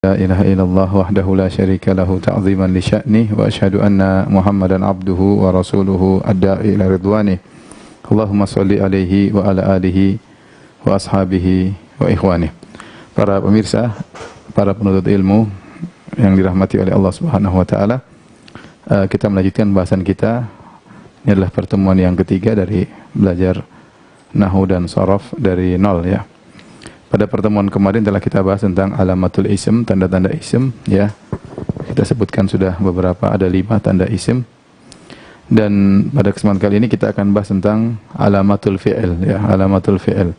La ilaha illallah wahdahu la syarika lahu ta'ziman li sya'nih wa asyhadu anna Muhammadan abduhu wa rasuluhu ad-da'i ila ridwanih. Allahumma shalli alaihi wa ala alihi wa ashabihi wa ikhwanih. Para pemirsa, para penuntut ilmu yang dirahmati oleh Allah Subhanahu wa taala, kita melanjutkan bahasan kita. Ini adalah pertemuan yang ketiga dari belajar nahwu dan sharaf dari nol ya. Pada pertemuan kemarin telah kita bahas tentang alamatul ism, tanda-tanda ism ya. Kita sebutkan sudah beberapa, ada 5 tanda ism. Dan pada kesempatan kali ini kita akan bahas tentang alamatul fi'il ya, alamatul fi'il.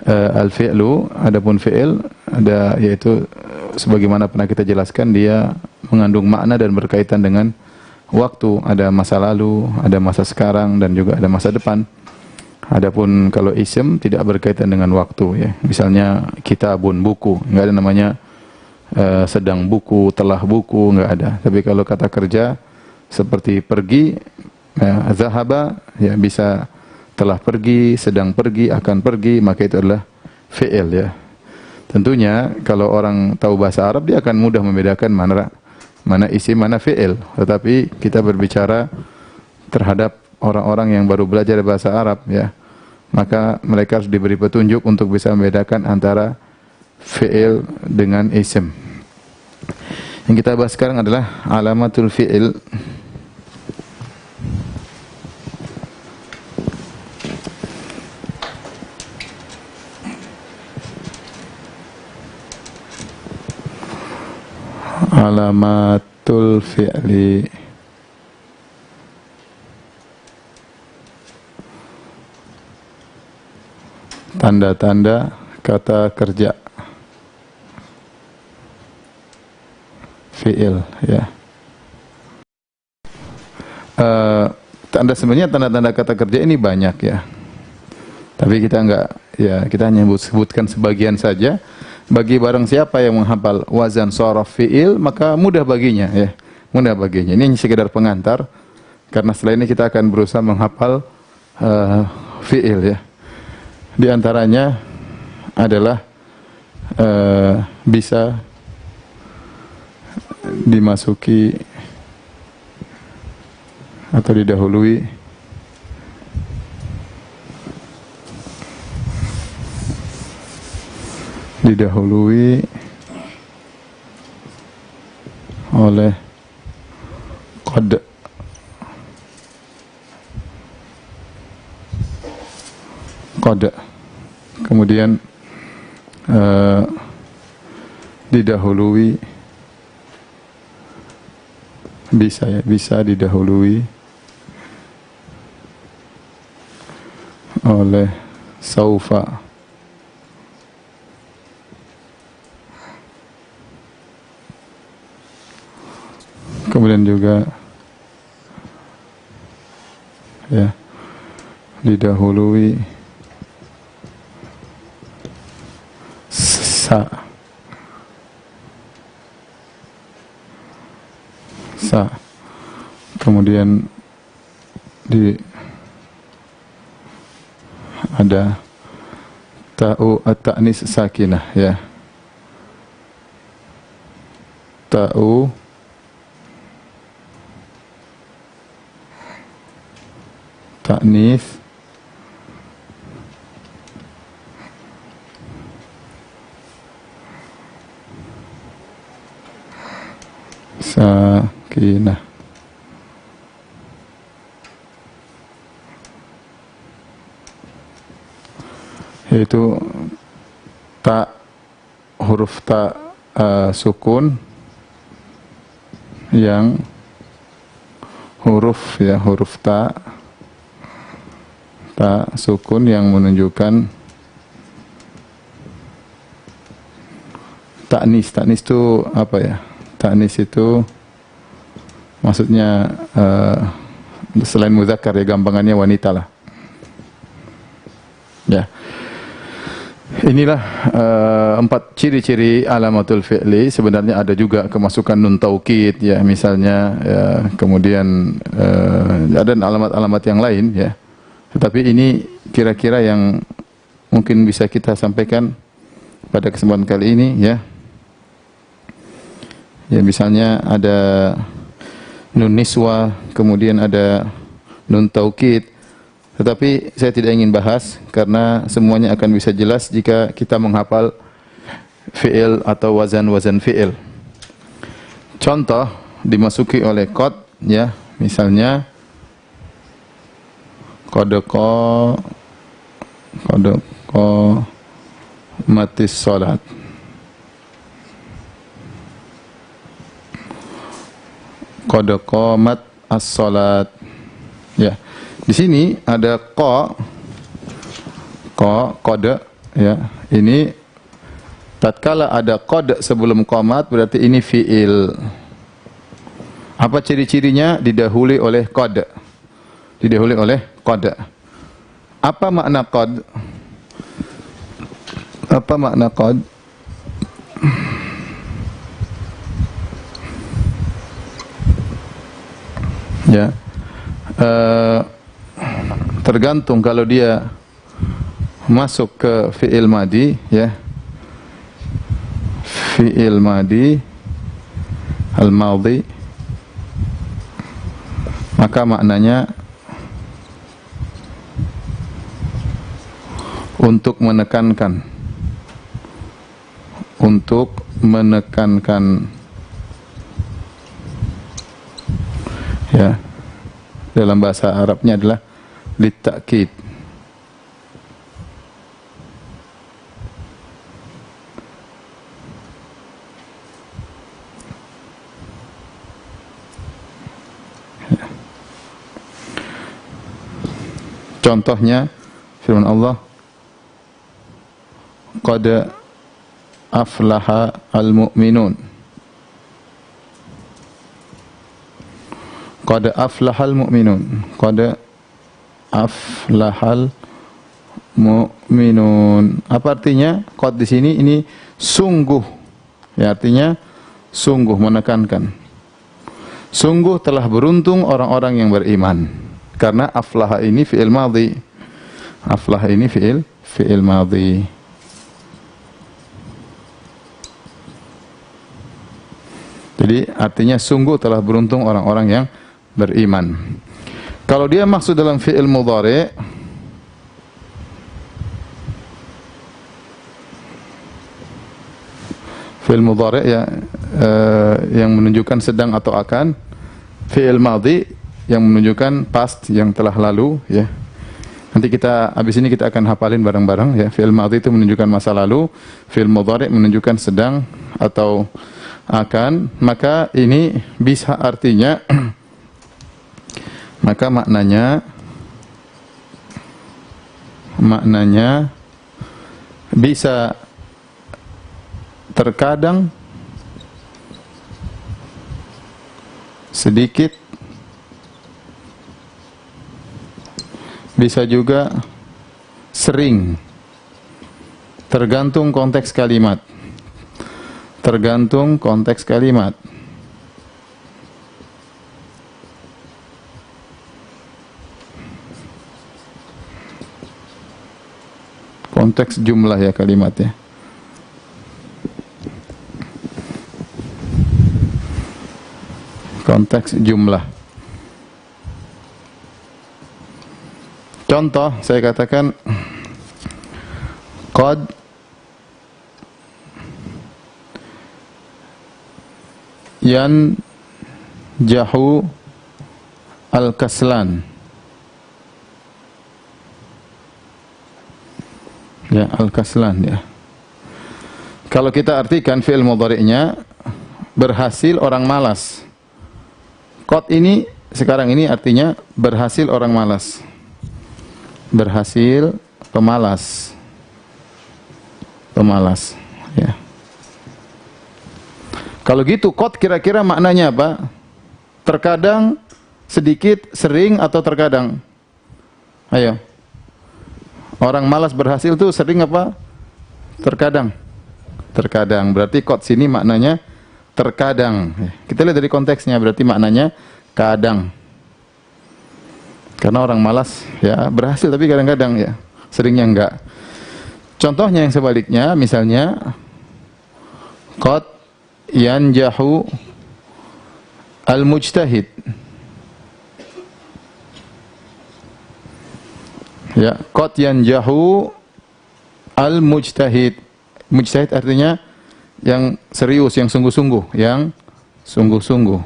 Al-fi'lu, adapun fi'il ada yaitu sebagaimana pernah kita jelaskan, dia mengandung makna dan berkaitan dengan waktu, ada masa lalu, ada masa sekarang dan juga ada masa depan. Adapun kalau ism tidak berkaitan dengan waktu ya. Misalnya kitabun, buku, enggak ada namanya sedang buku, telah buku, enggak ada. Tapi kalau kata kerja seperti pergi, zahaba ya, bisa telah pergi, sedang pergi, akan pergi, maka itu adalah fi'il ya. Tentunya kalau orang tahu bahasa Arab dia akan mudah membedakan mana isim, mana fi'il. Tetapi kita berbicara terhadap orang-orang yang baru belajar bahasa Arab ya, maka mereka harus diberi petunjuk untuk bisa membedakan antara fi'il dengan isim. Yang kita bahas sekarang adalah alamatul fi'il. Alamatul fi'li, tanda-tanda kata kerja fi'il ya. Sebenarnya tanda-tanda kata kerja ini banyak ya. Tapi kita kita hanya sebutkan sebagian saja. Bagi barang siapa yang menghafal wazan sharaf fi'il, maka mudah baginya ya. Mudah baginya. Ini sekedar pengantar karena setelah ini kita akan berusaha menghafal fi'il ya. Di antaranya adalah bisa dimasuki atau didahului oleh qad, kemudian didahului bisa didahului oleh saufa, kemudian juga ya didahului sa, kemudian ada ta'u at-ta'nis sakinah ya, ta'u ta'nis sakinah. Yaitu huruf ta sukun yang huruf ta sukun yang menunjukkan ta'nis. Ta'nis itu apa ya? Ta'nis itu maksudnya selain muzakkar ya, gampangannya wanita lah. Ya. Inilah 4 ciri-ciri alamatul fi'li. Sebenarnya ada juga kemasukan nun taukid ya, misalnya ya, kemudian ada alamat-alamat yang lain ya. Tetapi ini kira-kira yang mungkin bisa kita sampaikan pada kesempatan kali ini ya. Ya, misalnya ada nun niswa, kemudian ada nun taukid. Tetapi saya tidak ingin bahas karena semuanya akan bisa jelas jika kita menghafal fi'il atau wazan-wazan fi'il. Contoh dimasuki oleh qad, ya, misalnya qad matis salat. Qad qamat as-salat. Ya. Di sini ada qad, ya. Ini tatkala ada qad sebelum qamat berarti ini fi'il. Apa ciri-cirinya? Didahului oleh qad. Didahului oleh qad. Apa makna qad? Apa makna qad? Ya. Tergantung kalau dia masuk ke fi'il madi, ya. Fi'il madi al-madhi, maka maknanya untuk menekankan, ya, dalam bahasa Arabnya adalah litakid. Contohnya firman Allah, qad aflaha al-mu'minun. Qad aflahal mu'minun. Qad aflahal mu'minun. Apa artinya? Qad di sini ini sungguh. Ya, artinya sungguh, menekankan. Sungguh telah beruntung orang-orang yang beriman. Karena aflaha ini fi'il madhi. Aflaha ini fi'il madhi. Jadi artinya sungguh telah beruntung orang-orang yang beriman. Kalau dia maksud dalam fi'il mudhari', fi'il mudhari' ya, yang menunjukkan sedang atau akan. Fi'il madhi yang menunjukkan past, yang telah lalu, ya. Nanti kita habis ini kita akan hafalin bareng-bareng, ya. Fi'il madhi itu menunjukkan masa lalu, fi'il mudhari' menunjukkan sedang atau akan. Maka ini bisa artinya maka maknanya bisa terkadang sedikit, bisa juga sering, tergantung konteks kalimat. Tergantung konteks kalimat. Konteks jumlah ya kalimatnya. Konteks jumlah. Contoh, saya katakan qad yanjahu al-kaslan. Ya, al-kaslan, ya. Kalau kita artikan fi'il mudhari'nya, berhasil orang malas. Qad ini sekarang ini artinya berhasil orang malas. Berhasil pemalas. Pemalas, ya. Kalau gitu qad kira-kira maknanya apa? Terkadang, sedikit, sering, atau terkadang? Ayo. Orang malas berhasil itu sering apa? Terkadang. Terkadang. Berarti qad sini maknanya terkadang. Kita lihat dari konteksnya, berarti maknanya kadang. Karena orang malas ya berhasil tapi kadang-kadang, ya. Seringnya enggak. Contohnya yang sebaliknya, misalnya qad yanjahu Al-mujtahid. Ya, qad yanjahu al-mujtahid. Mujtahid artinya yang serius, yang sungguh-sungguh, yang sungguh-sungguh.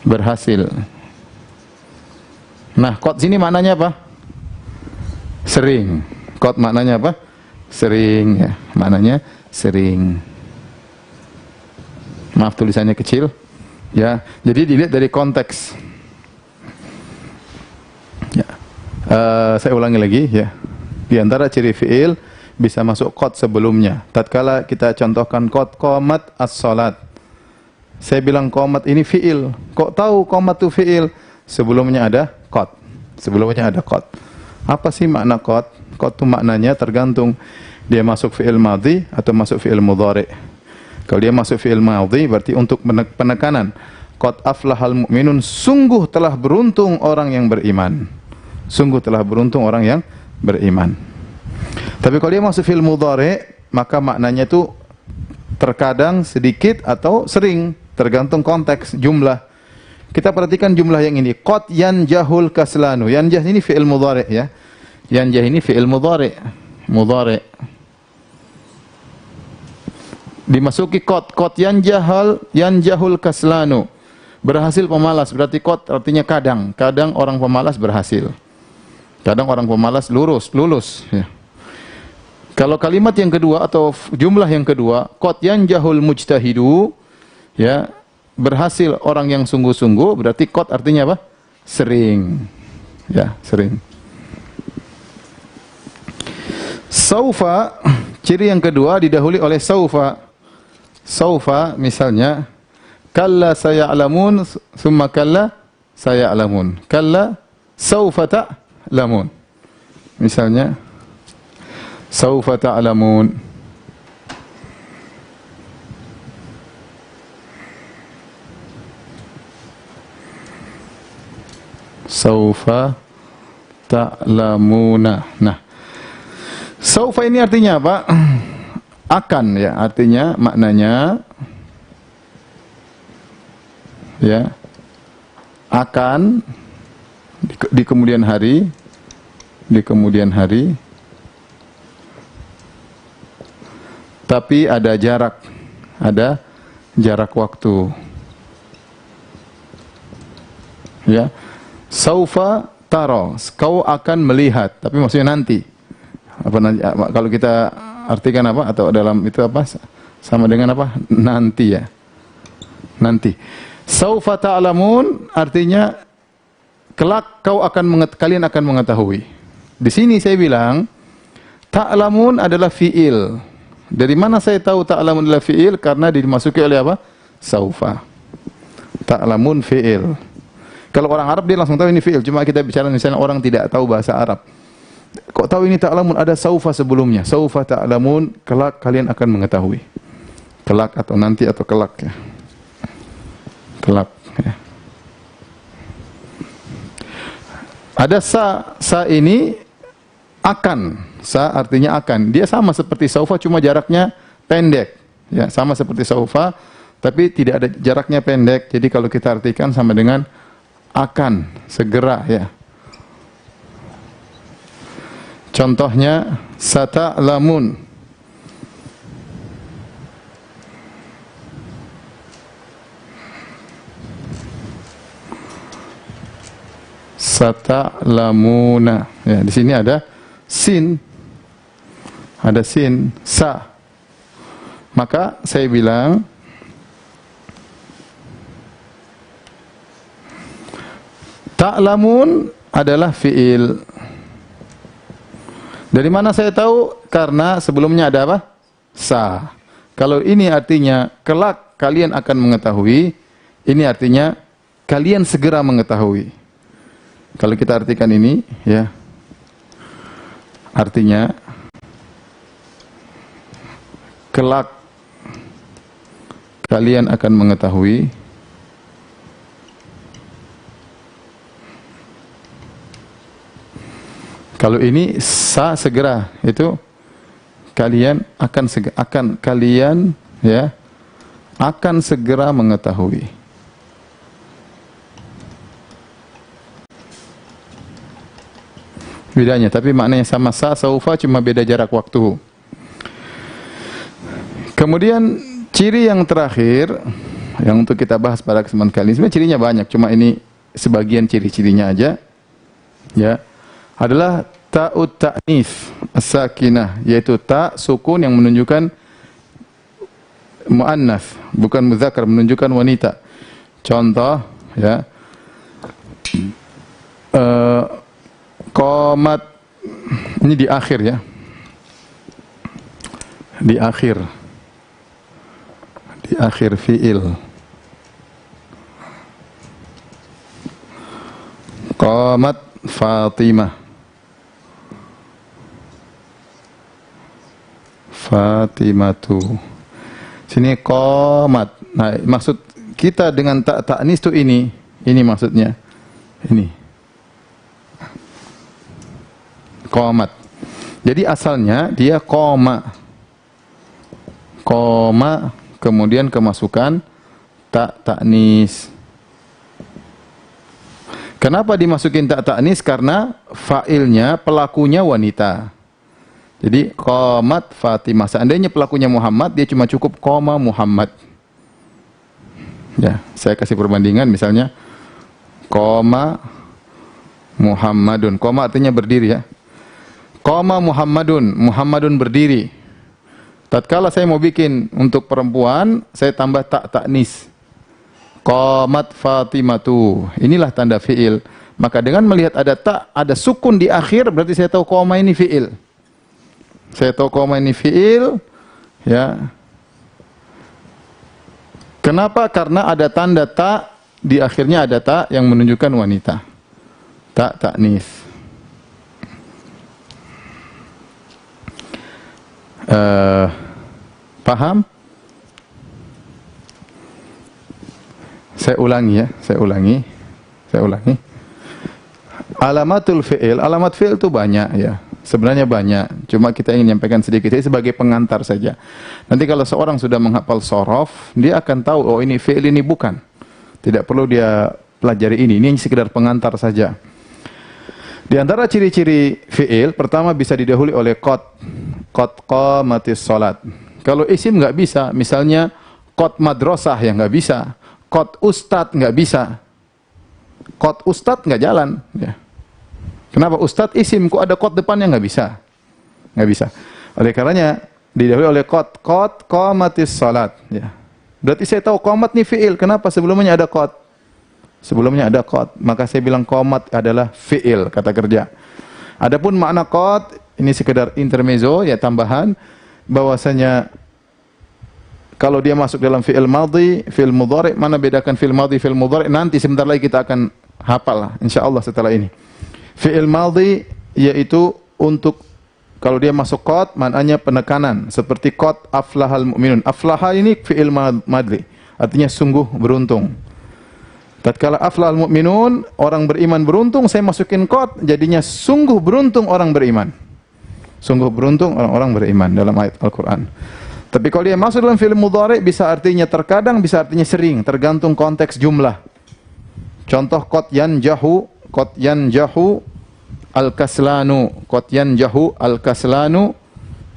Berhasil. Nah, qad sini maknanya apa? Sering. Qad maknanya apa? Sering, ya. Maknanya sering. Maaf tulisannya kecil. Ya, jadi dilihat dari konteks. Ya. Saya ulangi lagi, ya. Di antara ciri fi'il bisa masuk qad sebelumnya. Tatkala kita contohkan qad qamat as-salat. Saya bilang qamat ini fi'il. Kok tahu qamat itu fi'il? Sebelumnya ada qad. Sebelumnya ada qad. Apa sih makna qad? Qad itu maknanya tergantung dia masuk fi'il madhi atau masuk fi'il mudhari'. Kalau dia masuk fi'il madhi berarti untuk penekanan. Qad aflahal mu'minun, sungguh telah beruntung orang yang beriman. Sungguh telah beruntung orang yang beriman. Tapi kalau dia masuk fi'il mudhari', maka maknanya itu terkadang sedikit atau sering, tergantung konteks, jumlah. Kita perhatikan jumlah yang ini. Qad yanjahul kaslanu. Yanjah ini fi'il mudhari' ya. Yanjah ini fi'il mudhari'. Mudhari'. Dimasuki qad. Qad yanjahul kaslanu. Berhasil pemalas. Berarti qad artinya kadang. Kadang orang pemalas berhasil. Kadang orang pemalas lulus ya. Kalau kalimat yang kedua atau jumlah yang kedua, qad yanjahul mujtahidu, ya, berhasil orang yang sungguh-sungguh, berarti qad artinya apa? Sering. Ya, sering. Saufa, ciri yang kedua didahului oleh saufa. Saufa misalnya, kalla saya'lamun, summa kalla saya'lamun. Kalla saufa ta'lamun. Misalnya, saufa ta'lamun. Saufa ta'lamuna. Nah, saufa ini artinya apa? Akan, ya, artinya maknanya ya akan di kemudian hari, tapi ada jarak waktu. Ya. Saufa taro, kau akan melihat, tapi maksudnya nanti. Apa nanti? Kalau kita artikan apa atau dalam itu apa? Sama dengan apa? Nanti, ya. Nanti. Saufa ta'lamun artinya kelak kalian akan mengetahui. Di sini saya bilang ta'lamun adalah fi'il. Dari mana saya tahu ta'lamun adalah fi'il? Karena dimasuki oleh apa? Saufa. Ta'lamun fi'il. Kalau orang Arab dia langsung tahu ini fi'il. Cuma kita bicara misalnya orang tidak tahu bahasa Arab. Kok tahu ini ta'lamun? Ada saufa sebelumnya. Saufa ta'lamun, kelak kalian akan mengetahui. Kelak atau nanti atau kelak, ya. Kelak, ya. Ada sa ini akan. Sa artinya akan. Dia sama seperti saufa, cuma jaraknya pendek. Ya, sama seperti saufa, tapi tidak ada jaraknya pendek. Jadi kalau kita artikan sama dengan akan, segera, ya. Contohnya sata'lamun. Sata'lamuna. Ya, di sini ada sin. Ada sin, sa. Maka saya bilang ta'lamun adalah fi'il. Dari mana saya tahu? Karena sebelumnya ada apa? Sa. Kalau ini artinya kelak kalian akan mengetahui, ini artinya kalian segera mengetahui. Kalau kita artikan ini, ya, artinya kelak kalian akan mengetahui. Kalau ini sa segera, itu kalian akan kalian, ya, akan segera mengetahui. Bedanya, tapi maknanya sama, saufa, cuma beda jarak waktu. Kemudian ciri yang terakhir yang untuk kita bahas pada kesempatan kali ini, sebenarnya cirinya banyak, cuma ini sebagian ciri-cirinya aja, ya, adalah ta'ut ta'nif as-sakinah, yaitu ta sukun yang menunjukkan muannats, bukan muzakkar, menunjukkan wanita. Contoh, ya, qomat, ini di akhir, ya, di akhir fiil. Qamat Fatimah, Fatimatu. Sini qamat. Nah, maksud kita dengan ta'nis itu ini maksudnya. Ini. Qamat. Jadi asalnya dia qoma. Qoma kemudian kemasukan ta'nis. Kenapa dimasukin ta'nis? Karena fa'ilnya, pelakunya wanita. Jadi qamat Fatimah. Seandainya pelakunya Muhammad, dia cuma cukup qoma Muhammad. Ya, saya kasih perbandingan misalnya qoma Muhammadun. Qoma artinya berdiri, ya. Qoma Muhammadun, Muhammadun berdiri. Tatkala saya mau bikin untuk perempuan, saya tambah ta'nis. Qamat Fatimatu. Inilah tanda fiil. Maka dengan melihat ada ta, ada sukun di akhir, berarti saya tahu qoma ini fiil. Saya tahu qoma ini fiil, ya. Kenapa? Karena ada tanda ta, di akhirnya ada ta yang menunjukkan wanita. Ta ta'nis. Paham? Saya ulangi, ya, saya ulangi. Alamatul fi'il, alamat fi'il itu banyak, ya. Sebenarnya banyak, cuma kita ingin menyampaikan sedikit. Ini sebagai pengantar saja. Nanti kalau seorang sudah menghafal shorof, dia akan tahu, oh ini fi'il, ini bukan. Tidak perlu dia pelajari ini sekedar pengantar saja. Di antara ciri-ciri fi'il, pertama bisa didahului oleh qad qamatis sholat. Kalau isim nggak bisa, misalnya qad madrasah, ya nggak bisa. Qad ustad nggak bisa. Qad ustad nggak jalan, ya. Kenapa? Ustad isim, kok ada qad depannya? Nggak bisa. Nggak bisa. Oleh karenanya didahului oleh qad qamatis sholat, ya. Berarti saya tahu qamat nih fi'il. Kenapa? Sebelumnya ada qad. Sebelumnya ada qad. Maka saya bilang qamat adalah fi'il, kata kerja. Adapun makna qad, ini sekedar intermezzo, ya, tambahan, bahwasanya kalau dia masuk dalam fi'il madhi, fi'il mudhari, mana bedakan fi'il madhi, fi'il mudhari? Nanti sebentar lagi kita akan hafal, insyaallah setelah ini. Fi'il madhi yaitu untuk kalau dia masuk qad, maknanya penekanan, seperti qad aflahal mu'minun. Aflaha ini fi'il madhi, artinya sungguh beruntung. Tatkala aflahal mu'minun, orang beriman beruntung, saya masukin qad, jadinya sungguh beruntung orang beriman. Sungguh beruntung orang-orang beriman dalam ayat Al-Quran. Tapi kalau dia masuk dalam fi'il mudhari, bisa artinya terkadang, bisa artinya sering, tergantung konteks jumlah. Contoh qad yanjahu al-kaslanu. Qad yanjahu al-kaslanu,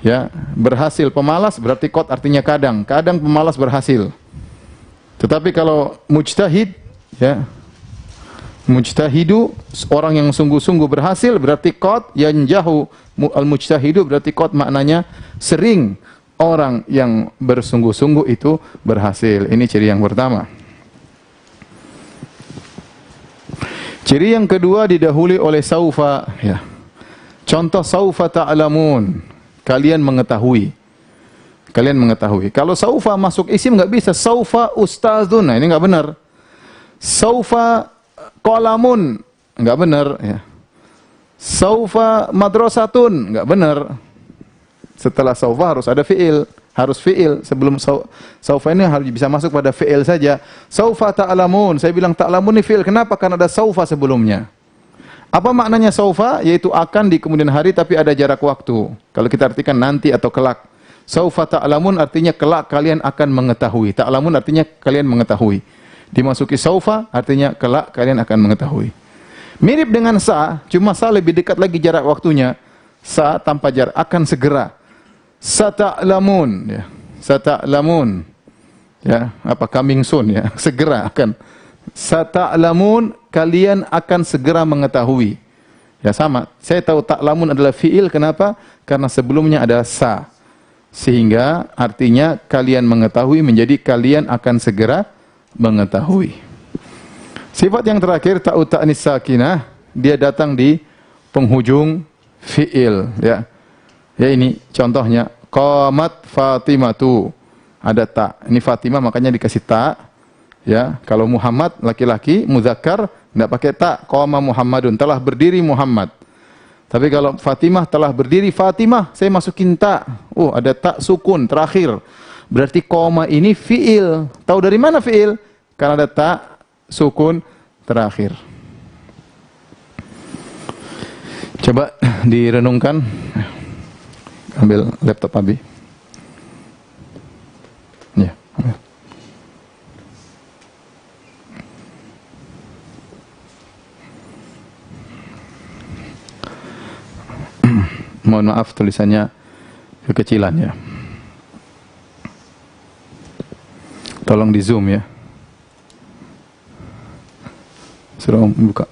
ya, berhasil pemalas, berarti qad artinya kadang. Kadang pemalas berhasil. Tetapi kalau mujtahid, ya, mujtahidu, orang yang sungguh-sungguh berhasil, berarti qad yanjahu al-mujtahidu, berarti qad maknanya sering. Orang yang bersungguh-sungguh itu berhasil. Ini ciri yang pertama. Ciri yang kedua didahului oleh saufa, ya. Contoh saufa ta'lamun, kalian mengetahui. Kalian mengetahui. Kalau saufa masuk isim nggak bisa. Saufa ustazun, nah ini nggak benar. Saufa qalamun, nggak benar, ya. Saufa madrasatun, nggak benar. Setelah saufa harus ada fi'il, harus fi'il. Sebelum saufa ini harus bisa masuk pada fi'il saja. Saufa ta'lamun, saya bilang ta'lamun ini fi'il. Kenapa? Karena ada saufa sebelumnya. Apa maknanya saufa? Yaitu akan di kemudian hari, tapi ada jarak waktu. Kalau kita artikan nanti atau kelak. Saufa ta'lamun artinya kelak kalian akan mengetahui. Ta'lamun artinya kalian mengetahui. Dimasuki saufa artinya kelak kalian akan mengetahui. Mirip dengan sa, cuma sa lebih dekat lagi jarak waktunya. Sa tanpa jarak, akan segera. Sata'lamun, ya. Sata'lamun. Ya, apa coming soon ya, segera akan. Sata'lamun, kalian akan segera mengetahui. Ya sama, saya tahu ta'lamun adalah fi'il, kenapa? Karena sebelumnya ada sa. Sehingga artinya kalian mengetahui menjadi kalian akan segera mengetahui. Sifat yang terakhir ta'u ta'nis sakinah, dia datang di penghujung fi'il, ya. Ya ini contohnya, qamat Fatimatu. Ada ta. Ini Fatimah makanya dikasih ta. Ya, kalau Muhammad laki-laki muzakkar enggak pakai ta. Qama Muhammadun, telah berdiri Muhammad. Tapi kalau Fatimah telah berdiri Fatimah, saya masukin ta. Oh, ada ta sukun terakhir. Berarti koma ini fi'il. Tahu dari mana fi'il? Karena ada ta sukun terakhir. Coba direnungkan. Ambil laptop Abi. Ya, ambil. Mohon maaf tulisannya kekecilan ya. Tolong di zoom ya. Suruh buka.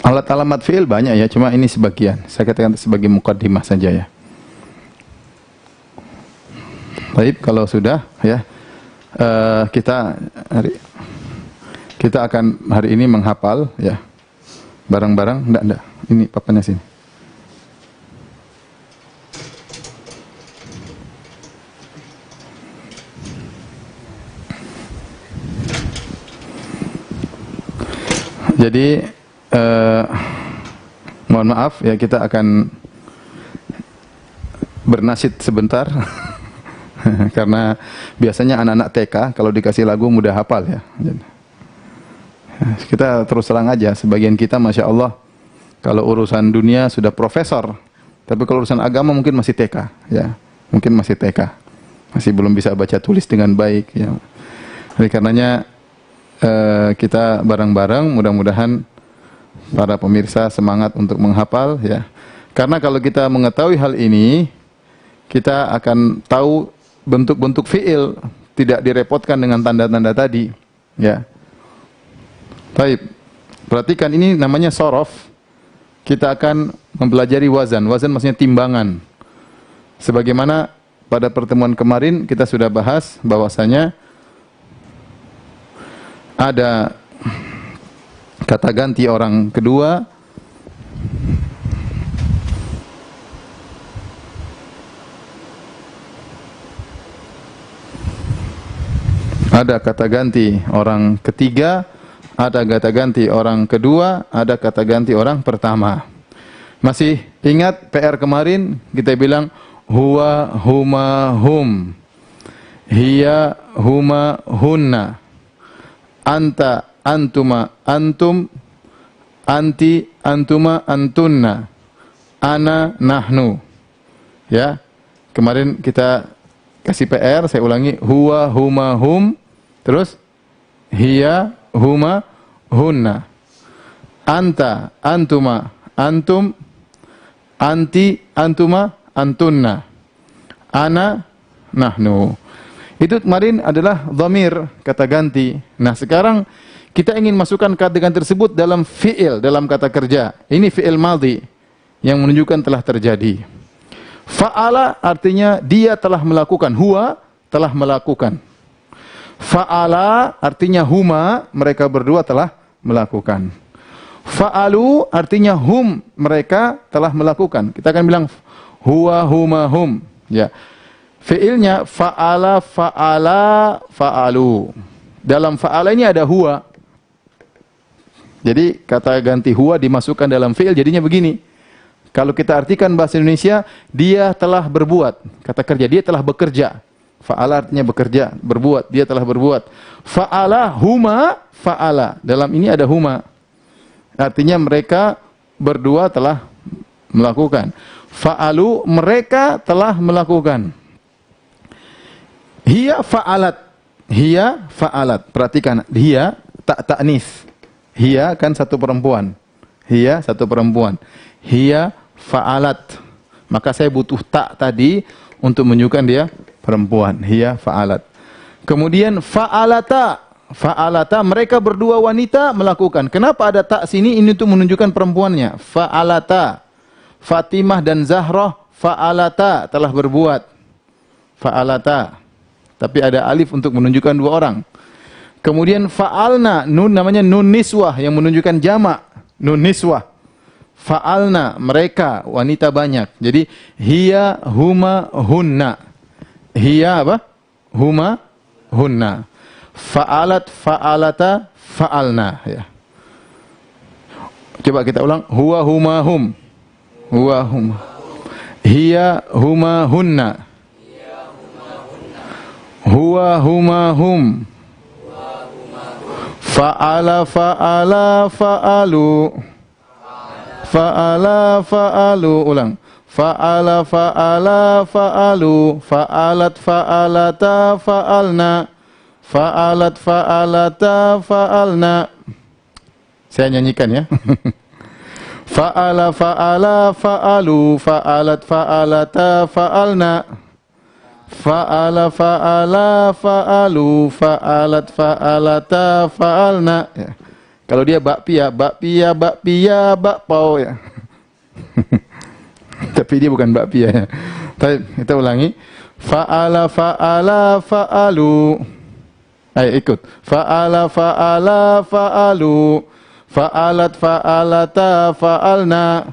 Alat alamat fi'il banyak ya, cuma ini sebagian. Saya katakan sebagai mukaddimah saja ya. Baik, kalau sudah ya, kita akan hari ini menghafal ya. Barang-barang, enggak. Ini papannya sini. Jadi mohon maaf ya, kita akan bernasid sebentar karena biasanya anak-anak TK kalau dikasih lagu mudah hafal ya. Kita terus terang aja, sebagian kita Masya Allah kalau urusan dunia sudah profesor, tapi kalau urusan agama mungkin masih TK ya, mungkin masih TK, masih belum bisa baca tulis dengan baik ya. Oleh karenanya kita bareng-bareng mudah-mudahan para pemirsa semangat untuk menghafal ya. Karena kalau kita mengetahui hal ini, kita akan tahu bentuk-bentuk fi'il, tidak direpotkan dengan tanda-tanda tadi ya. Baik. Perhatikan ini namanya sorof. Kita akan mempelajari wazan. Wazan maksudnya timbangan. Sebagaimana pada pertemuan kemarin kita sudah bahas bahwasanya ada kata ganti orang kedua, ada kata ganti orang ketiga, ada kata ganti orang kedua, ada kata ganti orang pertama. Masih ingat PR kemarin kita bilang huwa, huma, hum, hiya, huma, hunna, anta, antuma, antum, anti, antuma, antunna, ana, nahnu. Ya, kemarin kita kasih PR, saya ulangi, huwa, huma, hum, terus hiya, huma, hunna, anta, antuma, antum, anti, antuma, antunna, ana, nahnu. Itu kemarin adalah dhamir, kata ganti. Nah sekarang kita ingin masukkan kata ganti tersebut dalam fi'il, dalam kata kerja. Ini fi'il madhi yang menunjukkan telah terjadi. Fa'ala artinya dia telah melakukan. Huwa telah melakukan. Fa'ala artinya huma, mereka berdua telah melakukan. Fa'alu artinya hum, mereka telah melakukan. Kita akan bilang huwa, huma, hum. Ya. Fi'ilnya fa'ala, fa'ala, fa'alu. Dalam fa'ala ini ada huwa. Jadi kata ganti huwa dimasukkan dalam fi'il jadinya begini. Kalau kita artikan bahasa Indonesia, dia telah berbuat. Kata kerja, dia telah bekerja. Fa'ala artinya bekerja, berbuat, dia telah berbuat. Fa'ala, huma, fa'ala. Dalam ini ada huma. Artinya mereka berdua telah melakukan. Fa'alu, mereka telah melakukan. Hiya fa'alat. Hiya fa'alat. Perhatikan, hiya tak ta'nis. Hiya kan satu perempuan. Hiya satu perempuan. Hiya fa'alat. Maka saya butuh tak tadi untuk menunjukkan dia perempuan. Hiya fa'alat. Kemudian fa'alata. Fa'alata, mereka berdua wanita melakukan. Kenapa ada tak sini? Ini untuk menunjukkan perempuannya. Fa'alata. Fatimah dan Zahrah fa'alata telah berbuat. Fa'alata. Tapi ada alif untuk menunjukkan dua orang. Kemudian fa'alna, nun namanya nun niswah yang menunjukkan jamak. Nun niswah. Fa'alna, mereka, wanita banyak. Jadi, hiya, huma, hunna. Hiya apa? Huma, hunna. Fa'alat, fa'alata, fa'alna. Ya. Coba kita ulang. Huwa, huma, hum. Huwa, huma. Hiya, huma, hunna. Huwa, huma, hum. Fa'ala, fa'ala, fa'alu. Fa'ala, fa'alu. Ulang. Fa'ala, fa'ala, fa'alu. Fa'alat, fa'alata, fa'alna. Fa'alat, fa'alata, fa'alna. Saya nyanyikan ya. Fa'ala, fa'ala, fa'alu. Fa'alat, fa'alata, fa'alna. Fa'ala, fa'ala, fa'alu. Fa'alat, fa'alata, fa'alna. Ya. Kalau dia bakpia, bakpia, bakpia, bakpau ya. Tapi dia bukan bakpia ya. Kita ulangi. Fa'ala, fa'ala, fa'alu. Ayo ikut. Fa'ala, fa'ala, fa'alu. Fa'alat, fa'alata, fa'alna.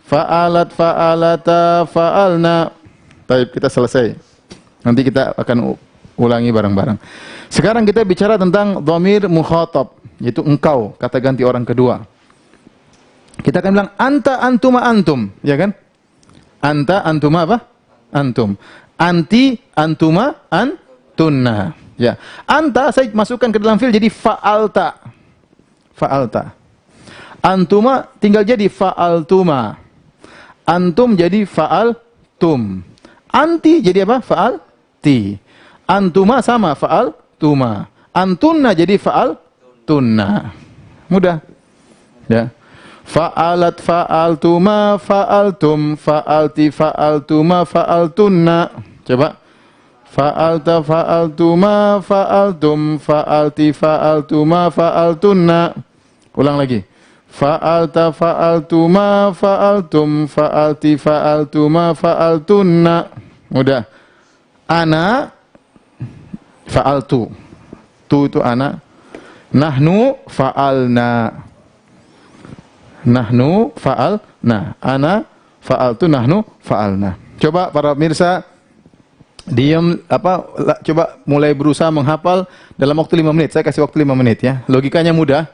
Fa'alat, fa'alata, fa'alna. Baik, kita selesai. Nanti kita akan ulangi bareng-barang. Sekarang kita bicara tentang dhamir mukhatab, yaitu engkau, kata ganti orang kedua. Kita akan bilang anta, antuma, antum, ya kan? Anta, antuma apa? Antum. Anti, antuma, antunna. Ya. Anta saya masukkan ke dalam fi'il jadi fa'alta. Fa'alta. Antuma tinggal jadi fa'altuma. Antum jadi fa'altum. Anti jadi apa? Fa'alti. Antuma sama fa'altuma. Antunna jadi fa'altunna. Mudah. Ya. Fa'alat, fa'altuma, fa'altum, fa'alti, fa'altuma, fa'altunna. Coba. Fa'alta, fa'altuma, fa'altum, fa'alti, fa'altuma, fa'altunna. Ulang lagi. Fa'alta, fa'altuma, fa'altum, fa'alti, fa'altuma, fa'altunna. Mudah. Ana, fa'altu. Tu itu ana. Nahnu, fa'alna. Nahnu, fa'alna. Ana, fa'altu, nahnu, fa'alna. Coba para pemirsa diam coba mulai berusaha menghafal dalam waktu 5 menit. Saya kasih waktu 5 menit ya. Logikanya mudah.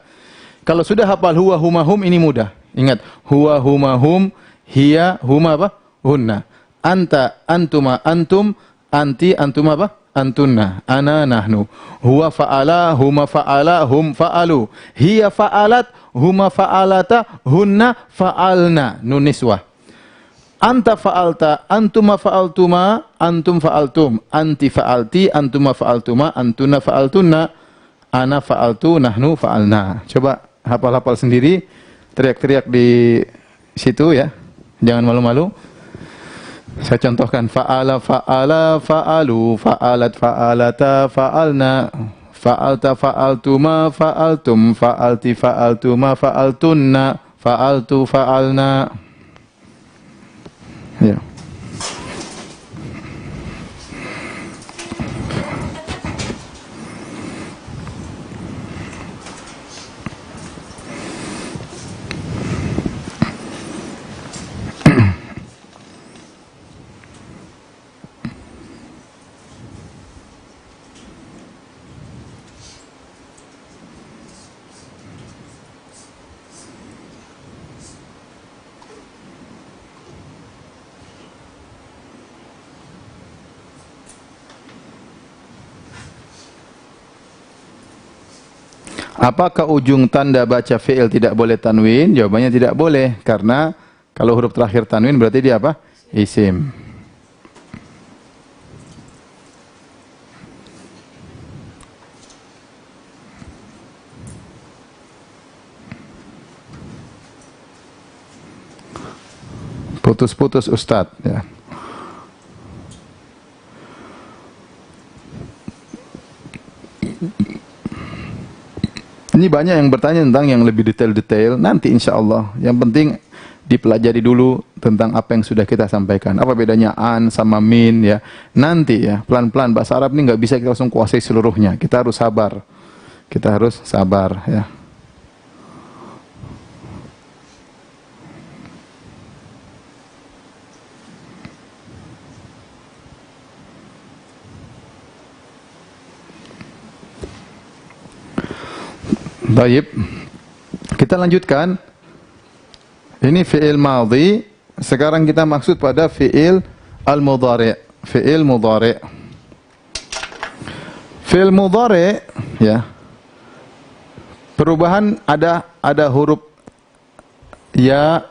Kalau sudah hafal huwa huma hum ini mudah. Ingat, huwa huma hum, hiya huma apa? Hunna. Anta, antuma, antum, anti, antuma apa? Antunna. Ana, nahnu. Huwa fa'ala, huma fa'ala, hum fa'alu. Hiya fa'alat, huma fa'alata, hunna fa'alna. Nun niswah. Anta fa'alta, antuma fa'altuma, antum fa'altum, anti fa'alti, antuma fa'altuma, antuna fa'altunna, ana fa'altu, nahnu fa'alna. Coba hafal-hafal sendiri, teriak-teriak di situ ya. Jangan malu-malu. Saya contohkan fa'ala, fa'ala, fa'alu, fa'alat, fa'alata, fa'alna, fa'alta, fa'altuma, fa'altum, fa'alti, fa'altuma, fa'altunna, fa'altu, fa'alna. Ya. Apakah ujung tanda baca fi'il tidak boleh tanwin? Jawabannya tidak boleh, karena kalau huruf terakhir tanwin berarti dia apa? Isim. Putus-putus Ustadz, ya. Ini banyak yang bertanya tentang yang lebih detail-detail. Nanti insya Allah. Yang penting dipelajari dulu tentang apa yang sudah kita sampaikan. Apa bedanya an sama min, ya. Nanti ya, pelan-pelan. Bahasa Arab ini nggak bisa kita langsung kuasai seluruhnya. Kita harus sabar. Kita harus sabar, ya. Baik, kita lanjutkan. Ini fi'il madhi. Sekarang kita maksud pada fi'il al-mudhari'. Fi'il mudhari'. Fi'il mudhari', ya. Perubahan ada huruf ya,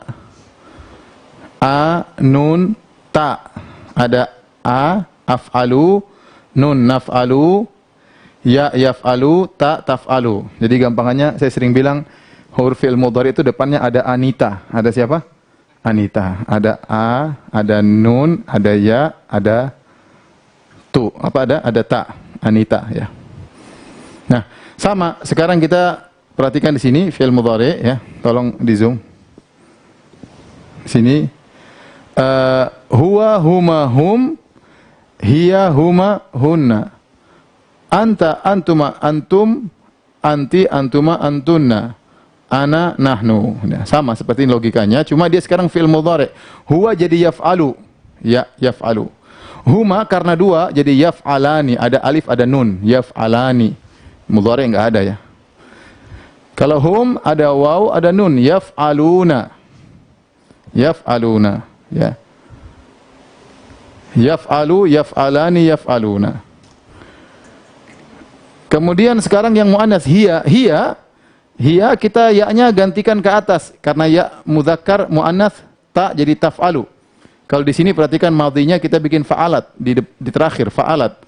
a, nun, ta. Ada a, af'alu, nun, naf'alu, ya yaf'alu, ta taf'alu. Jadi gampangannya saya sering bilang huruf fi'il mudhari itu depannya ada anita. Ada siapa? Anita. Ada a, ada nun, ada ya, ada tu. Apa ada? Ada ta. Anita, ya. Nah, sama. Sekarang kita perhatikan di sini fi'il mudhari, ya. Tolong di zoom. Sini. Huwa, huma, hum, hiya, huma, hunna. Anta, antuma, antum, anti, antuma, antunna, ana, nahnu. Ya, sama seperti logikanya, cuma dia sekarang fi'il mudhari'. Huwa jadi yaf'alu, ya, yaf'alu. Huma karena dua jadi yaf'alani, ada alif, ada nun, yaf'alani. Mudhari' enggak ada, ya. Kalau hum ada waw, ada nun, yaf'aluna. Yaf'aluna, ya. Yaf'alu, yaf'alani, yaf'aluna. Kemudian sekarang yang muannas hiya, hiya kita ya-nya gantikan ke atas karena ya mudzakkar muannas, ta jadi taf'alu. Kalau di sini perhatikan madhinya kita bikin fa'alat di terakhir fa'alat.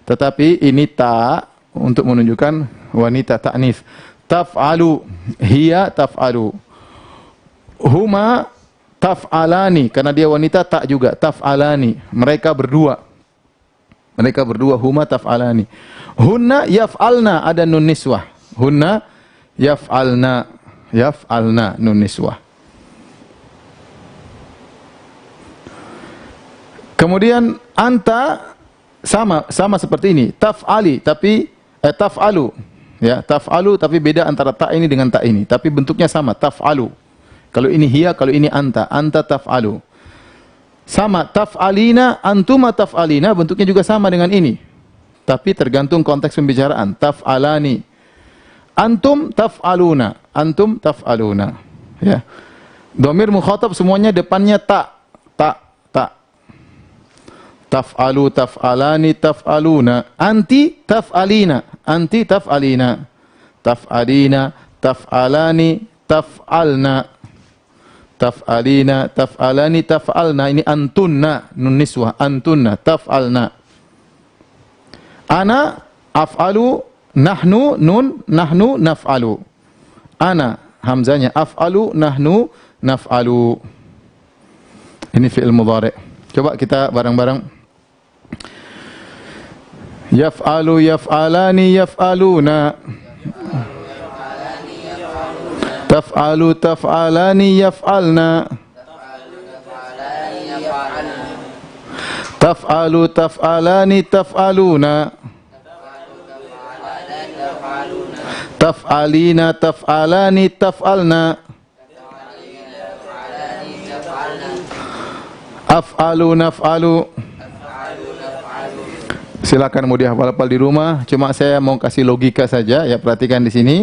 Tetapi ini ta untuk menunjukkan wanita ta'nits. Taf'alu, hiya taf'alu. Huma taf'alani karena dia wanita tak juga taf'alani. Mereka berdua. Mereka berdua huma taf'alani. Hunna yaf'alna ada nun niswah. Hunna yaf'alna. Yaf'alna nun niswah. Kemudian anta sama seperti ini. Taf'ali tapi taf'alu. Ya, taf'alu tapi beda antara ta ini dengan ta ini, tapi bentuknya sama, taf'alu. Kalau ini hiya, kalau ini anta. Anta taf'alu. Sama taf'alina, antuma taf'alina, bentuknya juga sama dengan ini. Tapi tergantung konteks pembicaraan. Taf'alani. Antum taf'aluna. Antum taf'aluna. Ya. Dhamir mukhatab semuanya depannya ta. Ta. Ta. Taf'alu, taf'alani, taf'aluna. Anti taf'alina. Anti taf'alina. Taf'alina, taf'alani, taf'alna. Taf'alina, taf'alani, taf'alna. Ini antunna, nun niswah, antunna, taf'alna. Ana, af'alu, nahnu, nun, nahnu, naf'alu. Ana, hamzanya, af'alu, nahnu, naf'alu. Ini fi'il mudhari'. Coba kita bareng-bareng. Yaf'alu, yaf'alani, yaf'aluna. Taf'alu, taf'alani, yaf'alna. Taf'alu, taf'alani, taf'aluna. Taf'alina, taf'alani, taf'alna. Af'alu, naf'alu. Silakan mau dihafal-hafal di rumah. Cuma saya mau kasih logika saja. Ya, perhatikan di sini.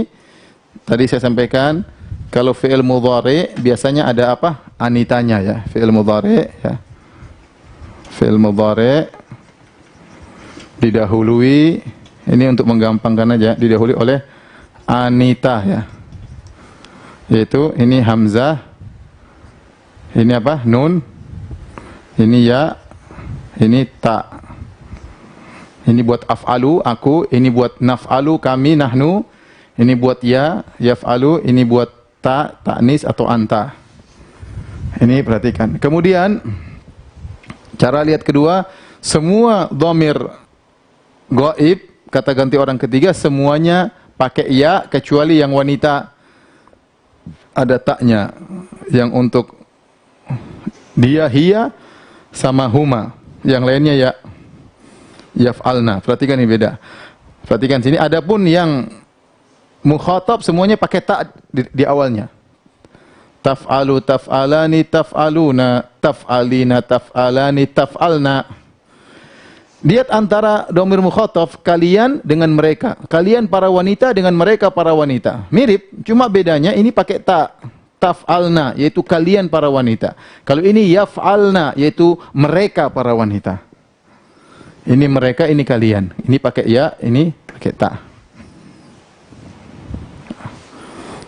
Tadi saya sampaikan kalau fi'il mudhari biasanya ada apa? Anitanya, ya. Fi'il mudhari, ya. Fi'il mudhari didahului, ini untuk menggampangkan aja, didahului oleh anita ya. Yaitu ini hamzah, ini apa? Nun, ini ya, ini ta. Ini buat af'alu, aku, ini buat naf'alu, kami, nahnu. Ini buat ya, yaf'alu, ini buat ta, ta'nis atau anta. Ini perhatikan. Kemudian cara lihat kedua, semua dhamir ghaib, kata ganti orang ketiga, semuanya pakai ya kecuali yang wanita ada taknya. Yang untuk dia, hiya sama huma. Yang lainnya ya, yaf'alna. Perhatikan ini beda. Perhatikan sini, adapun yang mukhatab semuanya pakai ta di awalnya. Taf'alu, taf'alani, taf'aluna, taf'alina, taf'alani, taf'alna. Lihat antara dhamir mukhatab, kalian dengan mereka. Kalian para wanita dengan mereka para wanita. Mirip, cuma bedanya ini pakai ta. Taf'alna, yaitu kalian para wanita. Kalau ini yaf'alna, yaitu mereka para wanita. Ini mereka, ini kalian. Ini pakai ya, ini pakai ta.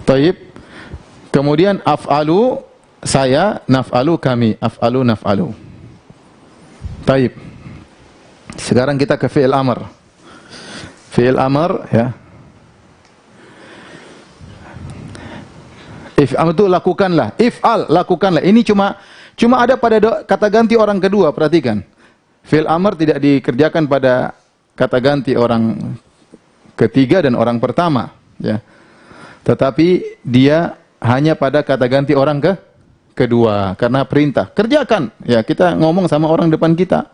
Taib. Kemudian af'alu, saya, naf'alu, kami. Af'alu, naf'alu. Taib. Sekarang kita ke fi'il amr. Fi'il amr, ya. If'al itu lakukanlah. If'al, lakukanlah. Ini cuma ada pada kata ganti orang kedua, perhatikan. Fi'il amr tidak dikerjakan pada kata ganti orang ketiga dan orang pertama, ya. Tetapi dia hanya pada kata ganti orang kedua karena perintah. Kerjakan. Ya, kita ngomong sama orang depan kita.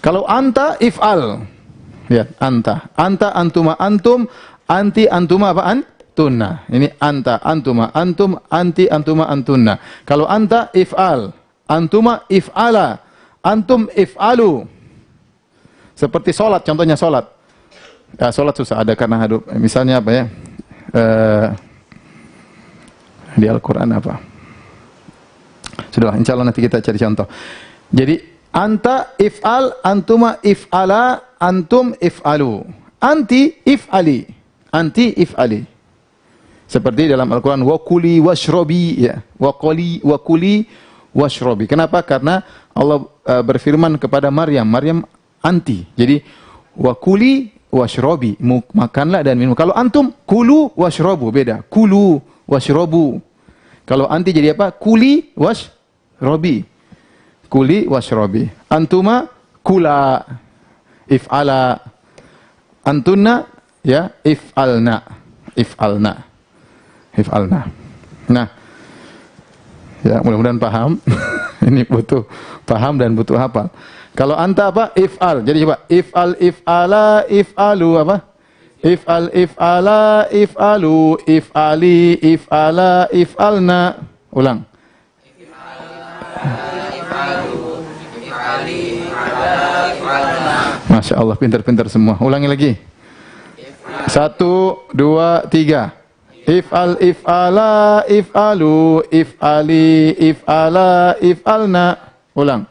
Kalau anta, if'al. Ya, anta. Anta, antuma, antum. Anti, antuma, apa? Antunna. Ini anta, antuma, antum. Anti, antuma, antunna. Kalau anta, if'al. Antuma, if'ala. Antum, if'alu. Seperti solat, contohnya solat. Ya, solat susah ada karena hadap. Misalnya apa ya? Di Al-Quran apa? Sudahlah, insya Allah nanti kita cari contoh. Jadi, anta if'al, antuma if'ala, antum if'alu. Anti if'ali. Anti if'ali. Seperti dalam Al-Quran, wa kuli washrobi. Ya. Wa kuli washrobi. Kenapa? Karena Allah berfirman kepada Maryam. Maryam anti. Jadi, wa kuli washrobi. Makanlah dan minum. Kalau antum, kulu washrobu. Beda. Kulu washrobu. Kalau anti jadi apa? Kuli washrobi. Kuli washrobi. Antuma kula. If'ala. Antunna ya if'alna. If'alna. If'alna. Nah, ya mudah-mudahan paham. Ini butuh paham dan butuh hafal. Kalau anta apa? If'al. Jadi coba if'al, if'ala, if'alu apa? If'al, if'ala, if'alu, if'ali, if'ala, if'alna. Ulang. Masya Allah, pintar-pintar semua. Ulangi lagi. 1, 2, 3. If'al, if'ala, if'alu, if'ali, if'ala, if'alna. Ulang.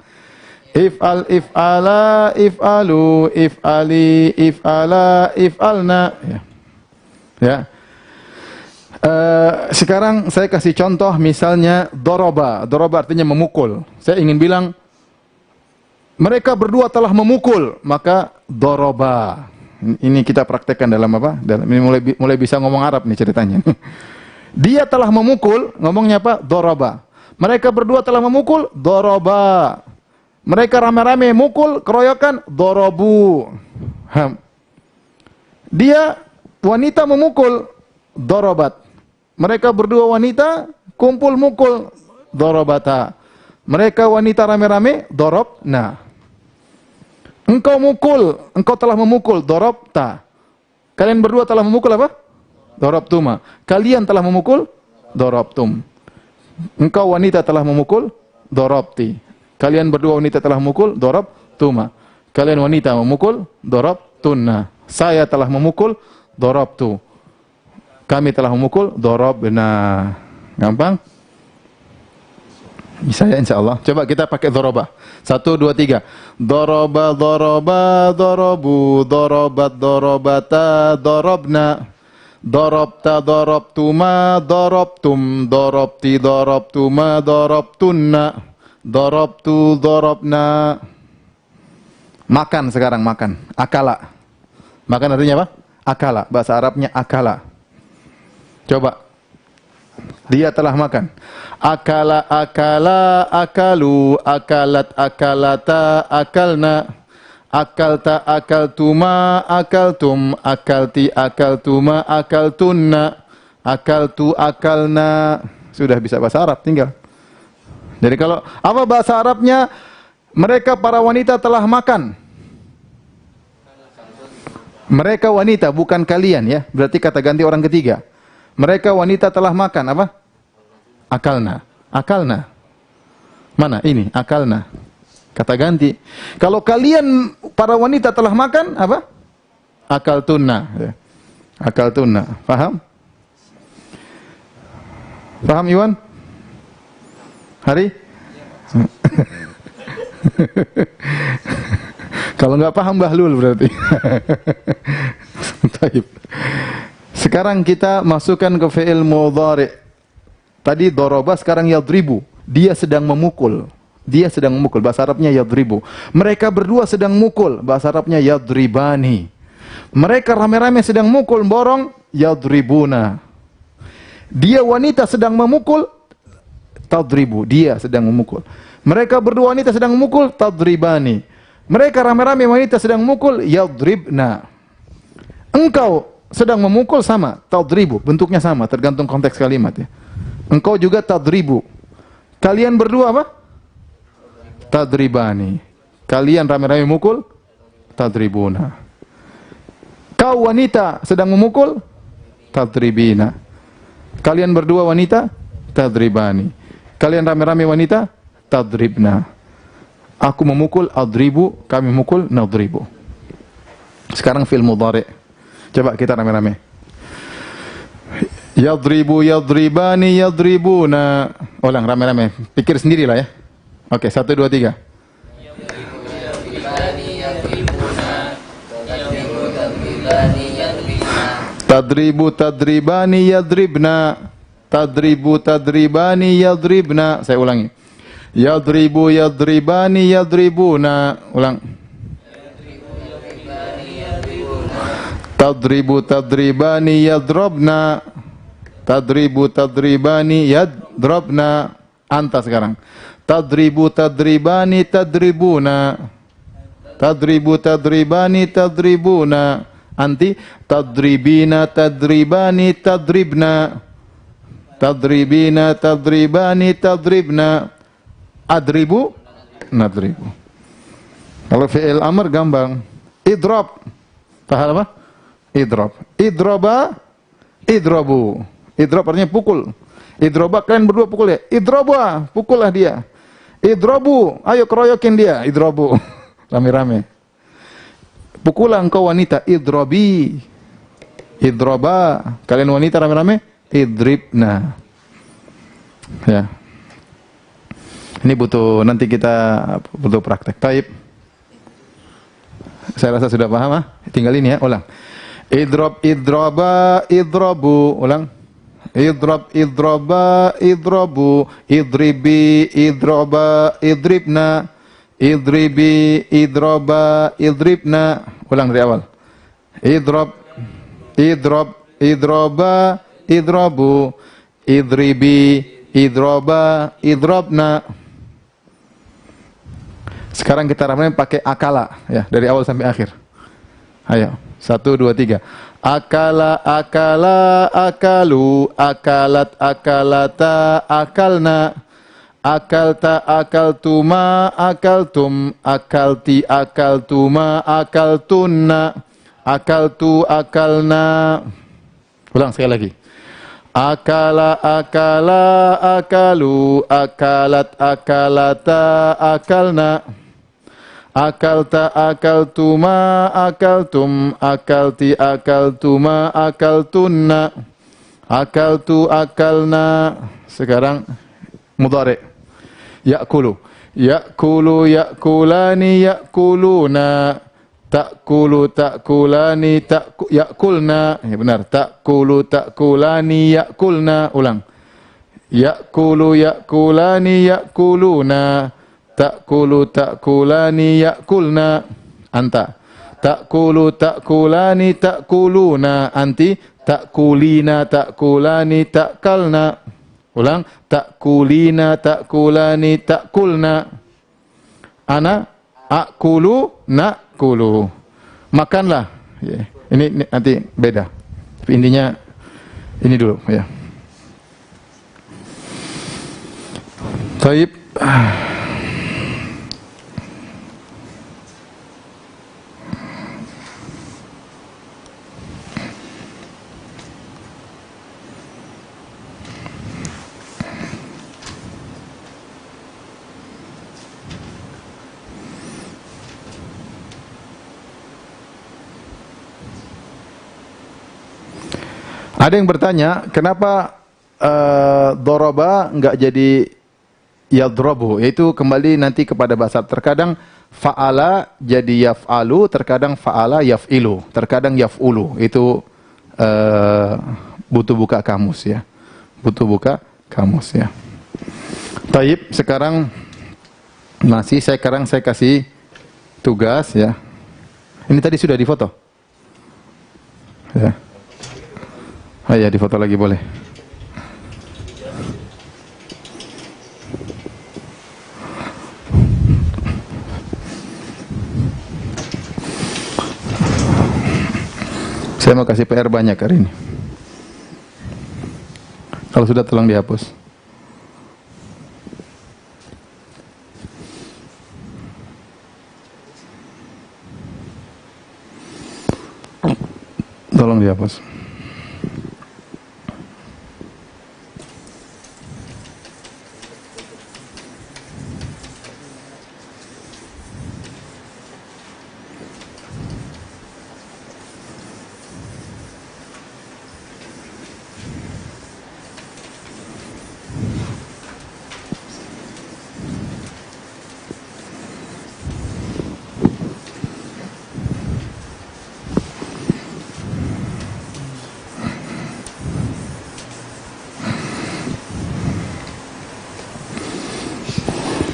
If'al, if'ala, if'alu, if'ali, if'ala, if'alna. Ya. Ya. Sekarang saya kasih contoh misalnya doroba. Doroba artinya memukul. Saya ingin bilang mereka berdua telah memukul, maka doroba. Ini kita praktekkan dalam apa? Ini mulai bisa ngomong Arab nih ceritanya. Dia telah memukul, ngomongnya apa? Doroba. Mereka berdua telah memukul, doroba. Mereka rame-rame mukul, keroyokan, dorobu. Dia wanita memukul, dorobat. Mereka berdua wanita kumpul mukul, dorobata. Mereka wanita rame-rame, dorobna. Engkau mukul, engkau telah memukul, dorobta. Kalian berdua telah memukul apa? Dorobtuma. Kalian telah memukul, dorobtum. Engkau wanita telah memukul, dorobti. Kalian berdua wanita telah memukul, dorobtuma. Kalian wanita memukul, dorobtunna. Saya telah memukul, dorobtu. Kami telah memukul, dorobna. Gampang? Bisa ya insya Allah. Coba kita pakai doroba. 1, 2, 3. Doroba, doroba, dorobu, dorobat, dorobata, dorobna. Darabta darabtuma darabtum darabti darabtuma darabtunna darabtu darabna. Makan sekarang, makan. Akala. Makan artinya apa? Akala. Bahasa Arabnya akala. Coba. Dia telah makan. Akala akala akalu akalat akalata akalna akalta akaltuma akaltum akalti akaltuma akaltunna akaltu akalna. Sudah bisa bahasa Arab tinggal. Jadi kalau apa bahasa Arabnya? Mereka para wanita telah makan. Mereka wanita, bukan kalian ya. Berarti kata ganti orang ketiga. Mereka wanita telah makan apa? Akalna. Akalna. Mana? Ini, akalna. Kata ganti. Kalau kalian para wanita telah makan apa? Akaltunna. Ya. Akaltunna. Paham? Paham Iwan? Hari? Kalau nggak paham bahlul berarti. Taib. Sekarang kita masukkan ke fi'il mudhari'. Tadi doroba, sekarang yadribu. Dia sedang memukul. Dia sedang memukul. Bahasa Arabnya yadribu. Mereka berdua sedang mukul. Bahasa Arabnya yadribani. Mereka rame-rame sedang mukul, borong, yadribuna. Dia wanita sedang memukul, tadribu. Dia sedang memukul. Mereka berdua wanita sedang memukul, tadribani. Mereka rame-rame wanita sedang memukul, yadribna. Engkau sedang memukul, sama, tadribu. Bentuknya sama, tergantung konteks kalimat ya. Engkau juga tadribu. Kalian berdua apa? Tadribani. Kalian rame-rame memukul, tadribuna. Kau wanita sedang memukul, tadribina. Kalian berdua wanita, tadribani. Kalian rame-rame wanita, tadribna. Aku memukul, adribu. Kami memukul, nadribu. Sekarang fi'il mudhari'. Coba kita rame-rame. Yadribu, yadribani, yadribuna. Ulang rame-rame. Pikir sendirilah ya. Oke, 1, 2, 3. Tadribu, tadribani, yadribna. Tadribu, tadribani, yadribna. Saya ulangi. Yadribu, yadribani, yadribuna. Ulang. Tadribu, tadribani, yadrabna. Tadribu, tadribani, yadrabna. Anta sekarang. Tadribu, tadribani, tadribuna. Tadribu, tadribani, tadribuna. Anti. Tadribina, tadribani, tadribna. Tadribina, tadribani, tadribna. Adribu, nadribu. Kalau fi'il amr gampang. Idrab. Paham apa? Idrab. Idraba, idrabu. Idrab artinya pukul. Idraba, kalian berdua pukul ya. Idraba, pukullah dia. Idrabu, ayo keroyokin dia. Idrabu. Rame-rame. Pukullah engkau wanita. Idrabi. Idraba. Kalian wanita rame-rame. Idribna. Ya. Ini butuh, nanti kita butuh praktek. Taib. Saya rasa sudah paham ah? Tinggal ini ya, ulang. Idrab, idraba, idrabu. Ulang. Idrab, idraba, idrabu. Idribi, idraba, idribna. Idribi, idraba, idribna. Ulang dari awal. Idrab, idrab, idraba, idrabu. Idribi, idraba, idrabna. Sekarang kita rame pakai akala ya, dari awal sampai akhir. Ayo, 1, 2, 3. Akala, akala, akalu, akalat, akalata, akalna. Akalta, akaltuma, akaltum, akalti, akaltuma, akaltunna. Akaltu, akalna. Ulang sekali lagi. Akala, akala, akalu, akalat, akalata, akalna. Akalta, akaltuma, akaltum, akalti, akaltuma, akaltunna. Akaltu, akalna. Sekarang mudhari'. Ya'kulu. Ya'kulu, ya'kulani, ya'kuluna. Ta'kulu ta'kulani ya'kulna. Ya benar. Ta'kulu ta'kulani ya'kulna. Ulang. Ya'kulu ya'kulani ya'kuluna. Ta'kulu ta'kulani ya'kulna. Anta. Ta'kulu ta'kulani ta'kuluna. Anti. Ta'kulina ta'kulani ta'kalna. Ulang. Ta'kulina ta'kulani ta'kulna. Ana akulu nakulu. Makanlah. Ya. Ini nanti beda. Tapi intinya ini dulu ya. Taib. Ada yang bertanya, kenapa doroba enggak jadi yadrobu? Yaitu kembali nanti kepada bahasa. Terkadang fa'ala jadi yaf'alu, terkadang fa'ala yaf'ilu, terkadang yaf'ulu. Itu butuh buka kamus ya. Butuh buka kamus ya. Taib, sekarang saya kasih tugas ya. Ini tadi sudah difoto. Ya. Oh ya, difoto lagi boleh. Saya mau kasih PR banyak hari ini. Kalau sudah tolong dihapus. Tolong dihapus.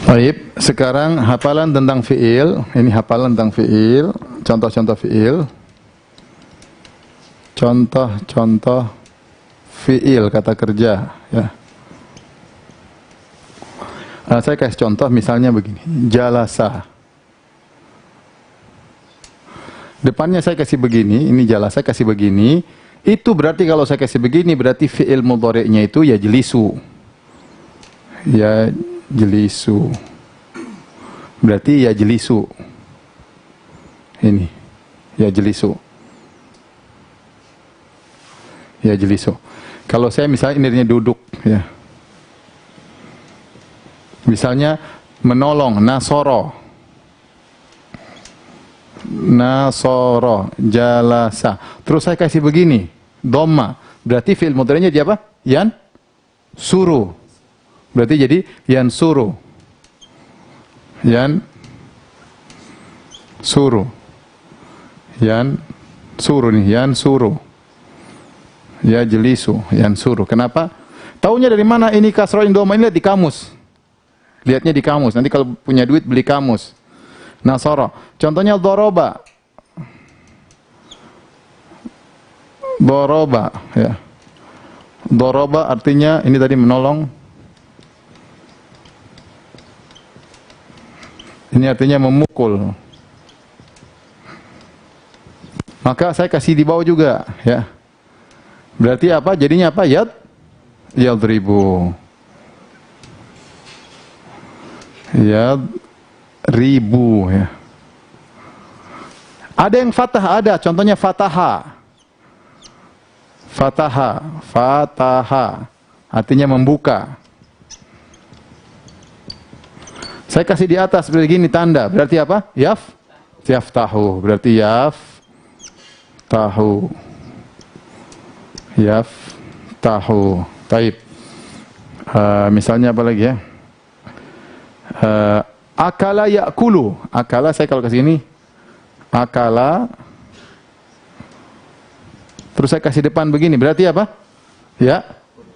Baik, sekarang hafalan tentang fi'il. Ini hafalan tentang fi'il, contoh-contoh fi'il. Contoh-contoh fi'il, kata kerja ya. Saya kasih contoh misalnya begini, jalasa. Depannya saya kasih begini, ini jalasa, saya kasih begini. Itu berarti kalau saya kasih begini berarti fi'il mudhari'nya itu ya jelisu. Ya jelisu. Berarti ya jelisu. Ini. Ya jelisu. Ya jelisu. Kalau saya misalnya ini duduk ya. Misalnya menolong, nasoro. Nasoro, jalasa. Terus saya kasih begini, dhamma. Berarti fi'il mudhari'nya dia apa? Yan suru. Berarti jadi yan suru. Yan suru. Yan suru nih, yan suru. Ya jelisu, yan suru. Kenapa? Taunya dari mana ini kasroh indoma? Ini lihat di kamus. Lihatnya di kamus. Nanti kalau punya duit beli kamus. Nasoro. Contohnya doroba. Doroba ya. Doroba artinya ini tadi menolong. Ini artinya memukul. Maka saya kasih di bawah juga ya. Berarti apa? Jadinya apa? Yadribu. Yadribu ya. Ada yang fathah, ada. Contohnya fataha. Fataha. Fataha. Artinya membuka. Saya kasih di atas begini tanda. Berarti apa? Yaftahu. Berarti yaftahu. Yaftahu. Taib. Misalnya apa lagi ya? Akala yakulu. Akala saya kalau kasih ini akala. Terus saya kasih depan begini, berarti apa? Ya,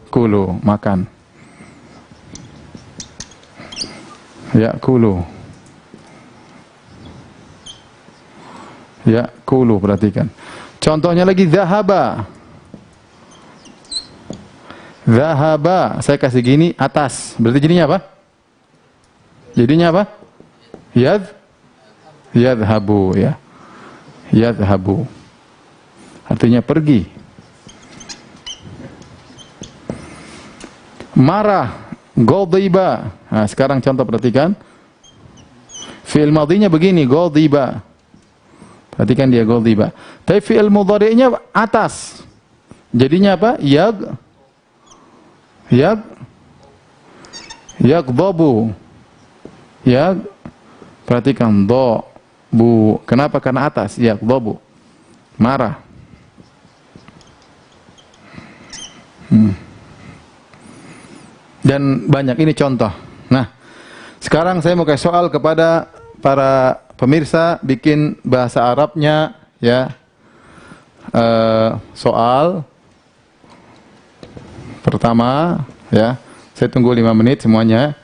kulu, makan. Ya, kulu. Ya, kulu, perhatikan. Contohnya lagi, zahaba. Zahaba, saya kasih gini, atas. Berarti jadinya apa? Jadinya apa? Yadhabu, ya. Yadhabu. Artinya pergi. Marah, ghadiba. Nah, sekarang contoh perhatikan. Fi'il madhinya begini, ghadiba. Perhatikan dia ghadiba. Tapi fi'il mudhari'nya atas. Jadinya apa? Yaghdabu. Perhatikan bu. Kenapa? Karena atas. Yaghdabu. Marah. Dan banyak ini contoh. Nah, sekarang saya mau kasih soal kepada para pemirsa, bikin bahasa Arabnya, ya. Soal pertama, ya. Saya tunggu 5 menit semuanya.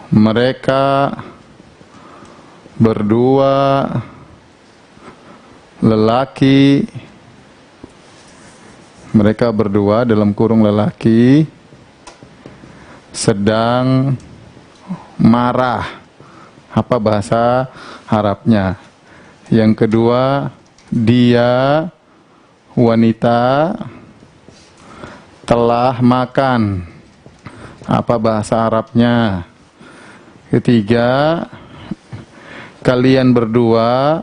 Mereka berdua lelaki, mereka berdua dalam kurung lelaki sedang marah. Apa bahasa Arabnya? Yang kedua, dia wanita telah makan. Apa bahasa Arabnya? Ketiga, kalian berdua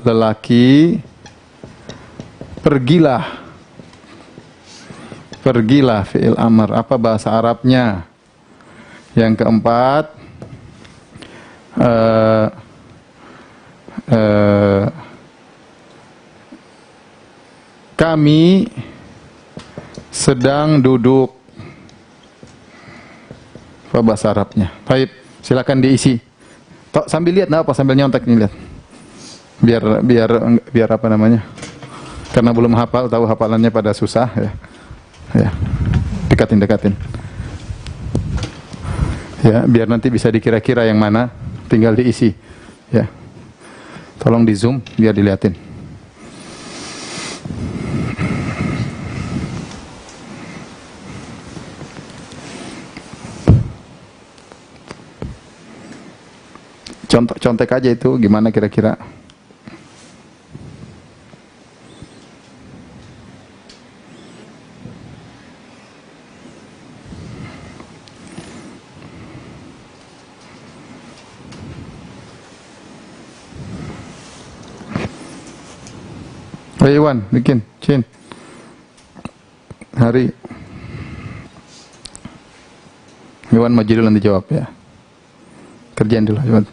lelaki, pergilah fi'il amr. Apa bahasa Arabnya? Yang keempat, kami sedang duduk. Apa bahasa Arabnya? Baik, silakan diisi. Tok sambil lihat, apa sambil nyontek nih, lihat. Biar apa namanya? Karena belum hafal, tahu hafalannya pada susah, ya. Ya. Dekatin. Ya, biar nanti bisa dikira-kira yang mana, tinggal diisi. Ya. Tolong di zoom biar dilihatin. Contek aja itu gimana kira-kira? Iwan, bikin, Cin. Hari. Iwan maju dulu nanti jawab, ya. Kerjaan dulu, Iwan.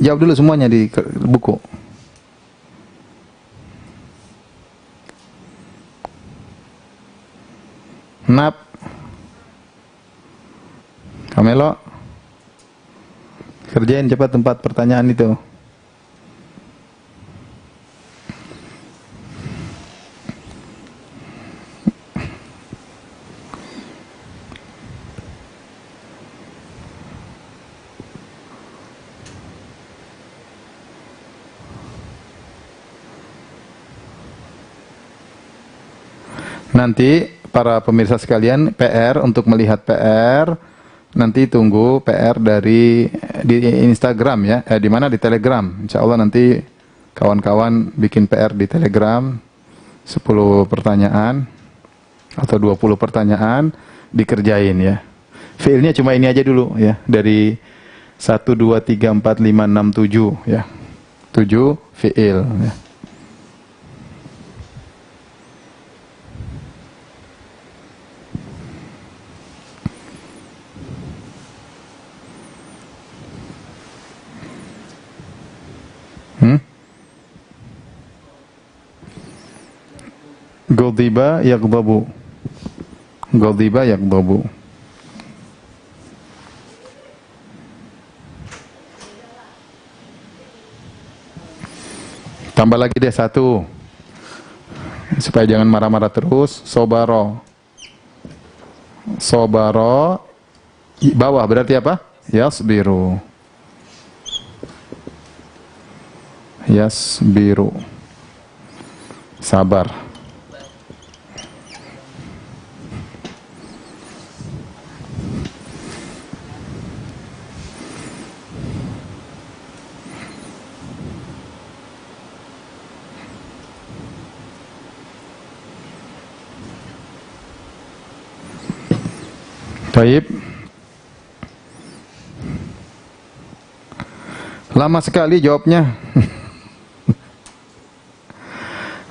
Jawab dulu semuanya di buku. Nap. Kamelo. Kerjain cepat 4 pertanyaan itu. Nanti para pemirsa sekalian, PR untuk melihat PR, nanti tunggu PR di Instagram, ya. Di mana? Di Telegram. Insya Allah nanti kawan-kawan bikin PR di Telegram 10 pertanyaan atau 20 pertanyaan dikerjain, ya. Fiilnya cuma ini aja dulu, ya. Dari 1 2 3 4 5 6 7, ya. 7 fiil, ya. Ghadiba yaghdabu. Ghadiba yaghdabu. Tambah lagi deh satu. Supaya jangan marah-marah terus. Sobaro. Sobaro. Bawah berarti apa? Yasbiru. Yasbiru. Sabar. Baik. Lama sekali jawabnya.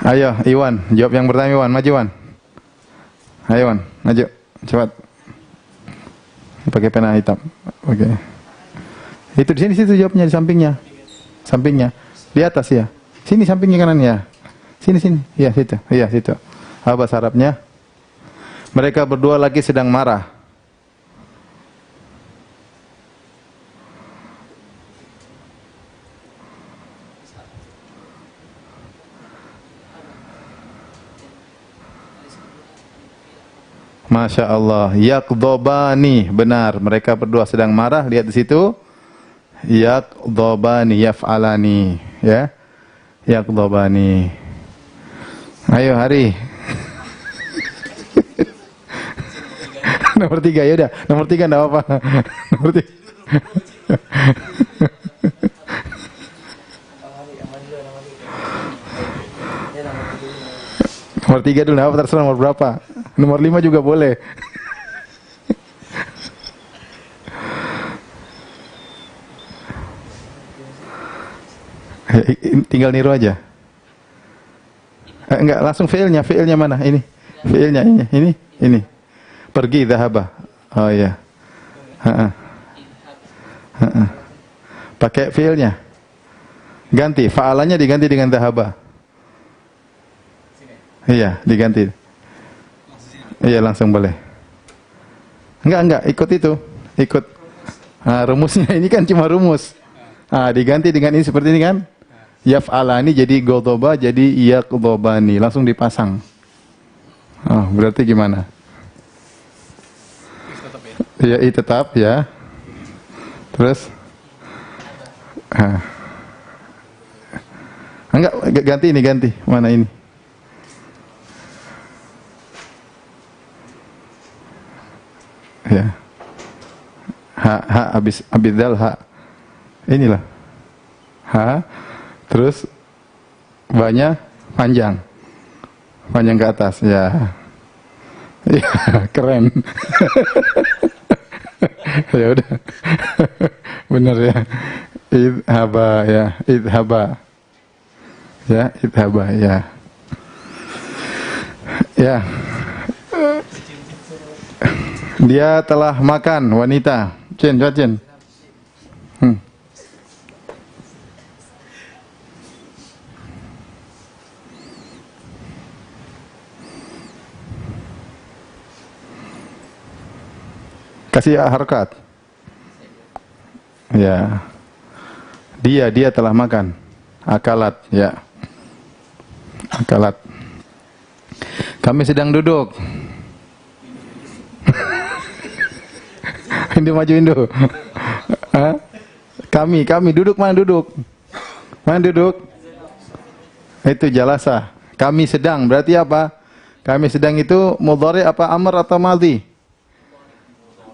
Ayo, Iwan, jawab yang pertama Iwan, maju Iwan. Ayo Iwan, maju, cepat. Pakai pena hitam. Oke. Itu di sini situ jawabnya di sampingnya. Sampingnya. Di atas ya. Sini sampingnya kanan ya. Sini sini. Iya, situ. Iya, situ. Apa bahasa Arabnya? Mereka berdua lagi sedang marah. Masya Allah, yaqdobani, benar. Mereka berdua sedang marah. Lihat di situ, yaqdobani, yaf'alani, ya, yaqdobani. Ayo Hari. Nomor 3 ya udah. Nomor 3 enggak apa-apa. Nomor 3. Nomor 3 dulu, apa terserah nomor berapa. Nomor 5 juga boleh. Tinggal niru aja. Enggak, langsung fiilnya. Fiilnya mana? Ini. Fiilnya ini. Pergi, dhahaba. Oh iya. Pakai fiilnya. Ganti, fa'alanya diganti dengan dhahaba. Iya, diganti. Iya, langsung boleh. Enggak, ikut itu. Ikut. Rumusnya ini kan cuma rumus. Diganti dengan ini seperti ini kan? Yaf'alani jadi godoba, jadi yaqdobani. Langsung dipasang. Berarti gimana? Ya, tetap ya. Terus? Enggak, ganti ini, ganti. Mana ini? Ya. Habis dal ha. Inilah. Ha. Terus banyak panjang. Panjang ke atas, ya. Ya, keren. Ya udah. Benar ya. Idhaba ya, idhaba. Ya, idhaba ya. Ya. Dia telah makan, wanita. Cin. Kasih harakat. Ya. Dia telah makan. Akalat, ya. Akalat. Kami sedang duduk. Indo maju Indo. Kami duduk, mana duduk? Mana duduk? Itu jalasa. Kami sedang berarti apa? Kami sedang itu mudhari apa amr atau madhi?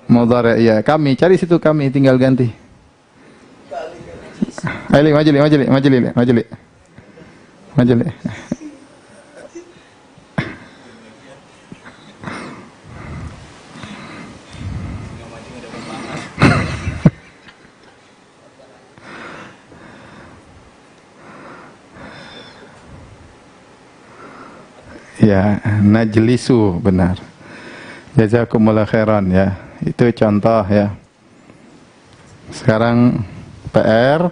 Mudhari ya. Kami cari situ kami tinggal ganti. Ayo maju. Ya, najlisu, benar. Jazakumullah khairan ya. Itu contoh ya. Sekarang PR,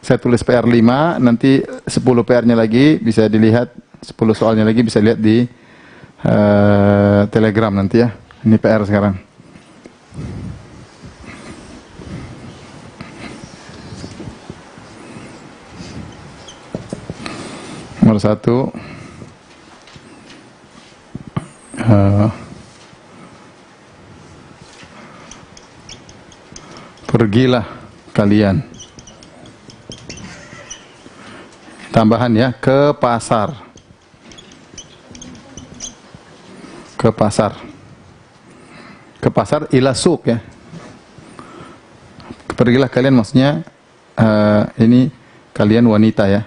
saya tulis PR 5, nanti 10 PR-nya lagi bisa dilihat, 10 soalnya lagi bisa lihat di Telegram nanti ya. Ini PR sekarang. Nomor 1, pergilah kalian, tambahan ya, ke pasar. Ke pasar. Ke pasar ila suq ya. Pergilah kalian maksudnya ini kalian wanita ya.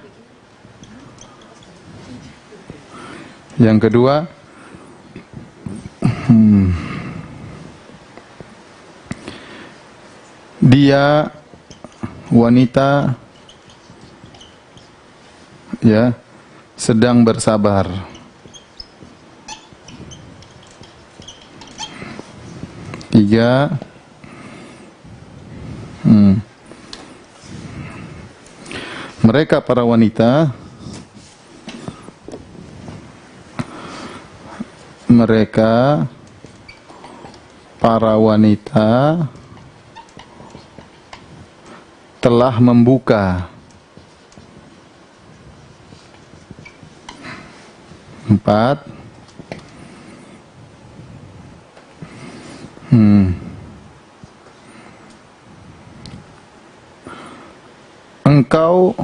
Yang kedua, dia wanita ya sedang bersabar. Tiga, mereka para wanita, mereka para wanita telah membuka. 4, engkau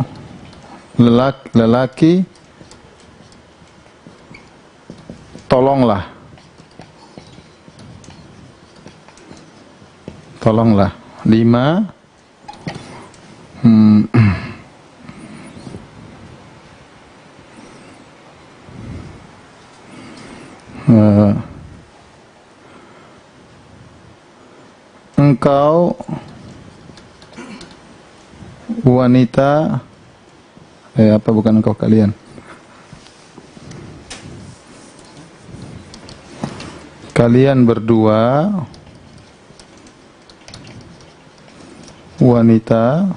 lelaki tolonglah. Tolonglah. 5, engkau wanita apa bukan engkau, kalian. Kalian berdua wanita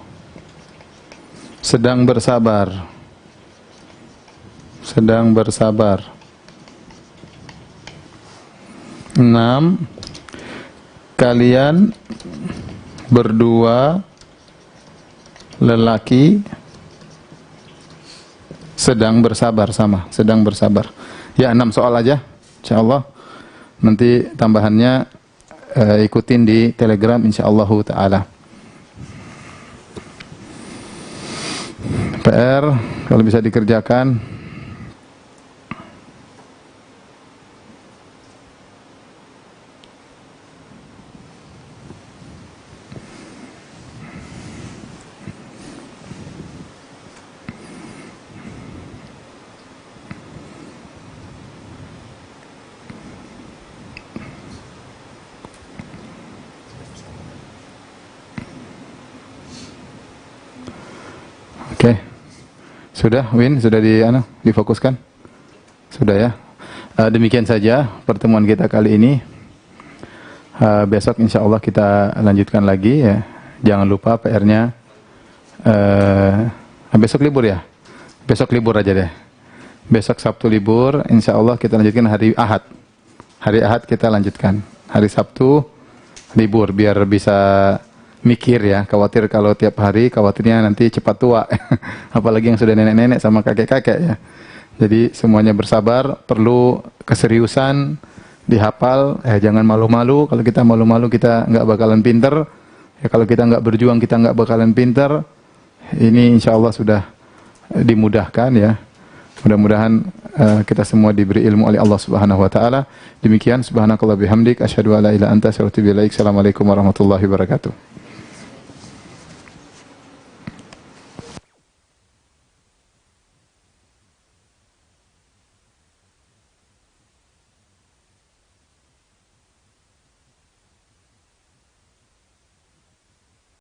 sedang bersabar. Sedang bersabar. 6, kalian berdua lelaki sedang bersabar, sama, sedang bersabar. Ya, 6 soal aja, insyaallah. Nanti tambahannya ikutin di Telegram insyaallah taala. PR kalau bisa dikerjakan. Oke. Sudah, Win, sudah difokuskan? Sudah ya. Demikian saja pertemuan kita kali ini. Besok insya Allah kita lanjutkan lagi ya. Jangan lupa PR-nya. Besok libur ya? Besok libur aja deh. Besok Sabtu libur, insya Allah kita lanjutkan hari Ahad. Hari Ahad kita lanjutkan. Hari Sabtu libur biar bisa mikir ya, khawatir kalau tiap hari, khawatirnya nanti cepat tua. Apalagi yang sudah nenek-nenek sama kakek-kakek ya. Jadi semuanya bersabar, perlu keseriusan, dihafal, jangan malu-malu. Kalau kita malu-malu kita nggak bakalan pinter. Ya, kalau kita nggak berjuang kita nggak bakalan pinter. Ini insya Allah sudah dimudahkan ya. Mudah-mudahan kita semua diberi ilmu oleh Allah Subhanahu wa taala. Demikian, subhanakallah bihamdik asyhadu an la ilaha illa anta astaghfiruka wa atubu ilaik. Assalamualaikum warahmatullahi wabarakatuh.